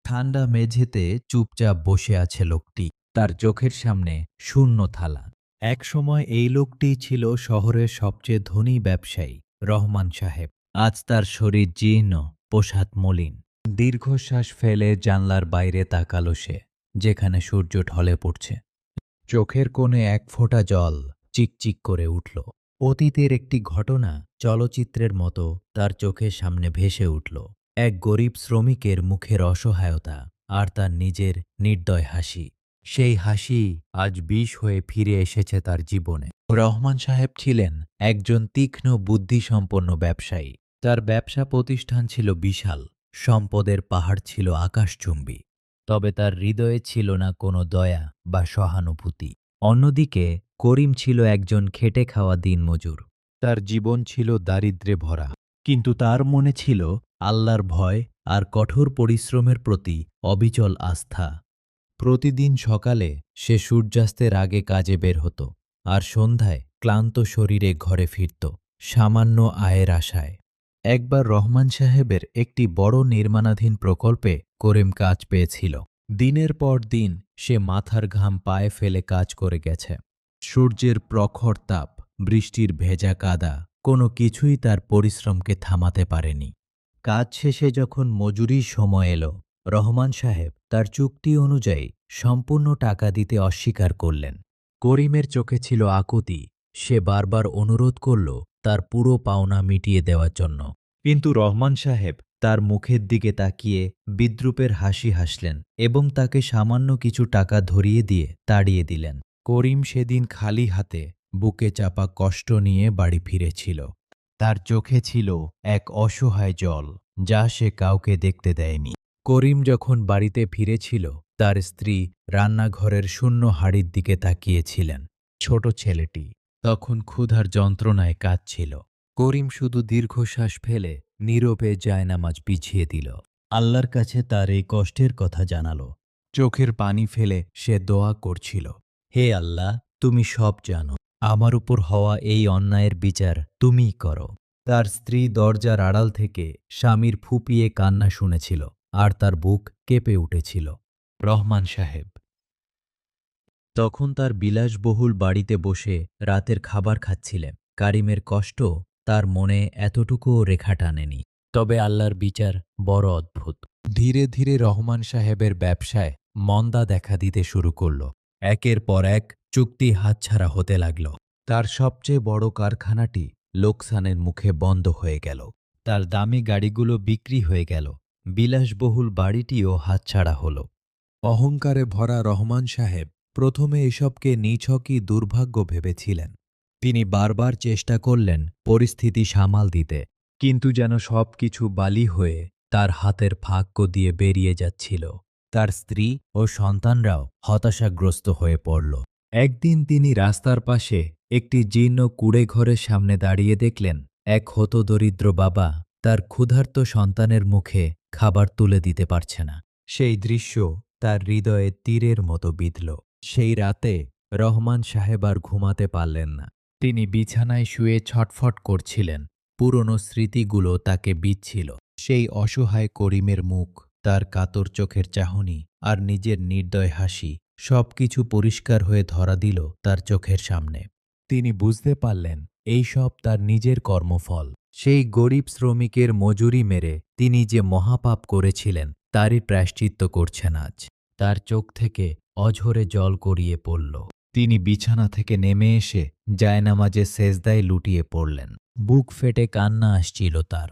ঠান্ডা মেঝেতে চুপচাপ বসে আছে লোকটি। তার চোখের সামনে শূন্য থালা। একসময় এই লোকটিই ছিল শহরের সবচেয়ে ধনী ব্যবসায়ী, রহমান সাহেব। আজ তার শরীর জীর্ণ, পোশাক মলিন। দীর্ঘশ্বাস ফেলে জানলার বাইরে তাকালো সে, যেখানে সূর্য ঢলে পড়ছে। চোখের কোণে এক ফোঁটা জল চিকচিক করে উঠল। অতীতের একটি ঘটনা চলচ্চিত্রের মতো তার চোখের সামনে ভেসে উঠল। এক গরিব শ্রমিকের মুখের অসহায়তা আর তার নিজের নির্দয় হাসি। সেই হাসি আজ বিষ হয়ে ফিরে এসেছে তার জীবনে। রহমান সাহেব ছিলেন একজন তীক্ষ্ণ বুদ্ধিসম্পন্ন ব্যবসায়ী। তার ব্যবসা প্রতিষ্ঠান ছিল বিশাল, সম্পদের পাহাড় ছিল আকাশচুম্বী। তবে তার হৃদয়ে ছিল না কোনো দয়া বা সহানুভূতি। অন্যদিকে করিম ছিল একজন খেটে খাওয়া দিনমজুর। তার জীবন ছিল দারিদ্র্যে ভরা, কিন্তু তার মনে ছিল আল্লাহর ভয় আর কঠোর পরিশ্রমের প্রতি অবিচল আস্থা। প্রতিদিন সকালে সে সূর্যাস্তের আগে কাজে বের হতো, আর সন্ধ্যায় ক্লান্ত শরীরে ঘরে ফিরত, সামান্য আয়ের আশায়। একবার রহমান সাহেবের একটি বড় নির্মাণাধীন প্রকল্পে করিম কাজ পেয়েছিল। দিনের পর দিন সে মাথার ঘাম পায়ে ফেলে কাজ করে গেছে। সূর্যের প্রখর তাপ, বৃষ্টির ভেজা কাদা, কোনো কিছুই তার পরিশ্রমকে থামাতে পারেনি। কাজ শেষে যখন মজুরির সময় এলো, রহমান সাহেব তার চুক্তি অনুযায়ী সম্পূর্ণ টাকা দিতে অস্বীকার করলেন। করিমের চোখে ছিল আকুতি। সে বারবার অনুরোধ করল তার পুরো পাওনা মিটিয়ে দেওয়ার জন্য, কিন্তু রহমান সাহেব তার মুখের দিকে তাকিয়ে বিদ্রূপের হাসি হাসলেন এবং তাকে সামান্য কিছু টাকা ধরিয়ে দিয়ে তাড়িয়ে দিলেন। করিম সেদিন খালি হাতে, বুকে চাপা কষ্ট নিয়ে বাড়ি ফিরেছিল। তার চোখে ছিল এক অসহায় জল, যা সে কাউকে দেখতে দেয়নি। করিম যখন বাড়িতে ফিরেছিল, তার স্ত্রী রান্নাঘরের শূন্য হাঁড়ির দিকে তাকিয়েছিলেন। ছোট ছেলেটি তখন ক্ষুধার যন্ত্রণায় কাঁদছিল। করিম শুধু দীর্ঘশ্বাস ফেলে নীরবে জায়নামাজ বিছিয়ে দিল। আল্লাহর কাছে তার এই কষ্টের কথা জানালো। চোখের পানি ফেলে সে দোয়া করছিল, হে আল্লাহ, তুমি সব জানো। আমার উপর হওয়া এই অন্যায়ের বিচার তুমিই করো। তার স্ত্রী দরজার আড়াল থেকে স্বামীর ফুঁপিয়ে কান্না শুনেছিল, আর তার বুক কেঁপে উঠেছিল। রহমান সাহেব তখন তার বিলাসবহুল বাড়িতে বসে রাতের খাবার খাচ্ছিলেন। কারিমের কষ্ট তার মনে এতটুকুও রেখা টানেনি। তবে আল্লাহর বিচার বড় অদ্ভুত। ধীরে ধীরে রহমান সাহেবের ব্যবসায় মন্দা দেখা দিতে শুরু করল। একের পর এক চুক্তি হাতছাড়া হতে লাগল। তার সবচেয়ে বড় কারখানাটি লোকসানের মুখে বন্ধ হয়ে গেল। তার দামি গাড়িগুলো বিক্রি হয়ে গেল। বিলাসবহুল বাড়িটিও হাতছাড়া হল। অহংকারে ভরা রহমান সাহেব প্রথমে এসবকে নিছকই দুর্ভাগ্য ভেবেছিলেন। তিনি বারবার চেষ্টা করলেন পরিস্থিতি সামাল দিতে, কিন্তু যেন সবকিছু বালি হয়ে তার হাতের ফাঁক দিয়ে বেরিয়ে যাচ্ছিল। তার স্ত্রী ও সন্তানরাও হতাশাগ্রস্ত হয়ে পড়ল। একদিন তিনি রাস্তার পাশে একটি জীর্ণ কুঁড়েঘরের সামনে দাঁড়িয়ে দেখলেন এক হতদরিদ্র বাবা তার ক্ষুধার্ত সন্তানের মুখে খাবার তুলে দিতে পারছে না। সেই দৃশ্য তার হৃদয়ে তীরের মতো বিঁধল। সেই রাতে রহমান সাহেব আর ঘুমাতে পারলেন না। তিনি বিছানায় শুয়ে ছটফট করছিলেন। পুরনো স্মৃতিগুলো তাকে বিঁধছিল। সেই অসহায় করিমের মুখ, তার কাতর চোখের চাহনি আর নিজের নির্দয় হাসি, সবকিছু পরিষ্কার হয়ে ধরা দিল তার চোখের সামনে। তিনি বুঝতে পারলেন এই সব তার নিজের কর্মফল। সেই গরিব শ্রমিকের মজুরি মেরে তিনি যে মহাপাপ করেছিলেন, তারই প্রায়শ্চিত্ত করছেন আজ। তার চোখ থেকে অঝরে জল গড়িয়ে পড়ল। তিনি বিছানা থেকে নেমে এসে জায়নামাজে সেজদায় লুটিয়ে পড়লেন। বুক ফেটে কান্না আসছিল তার।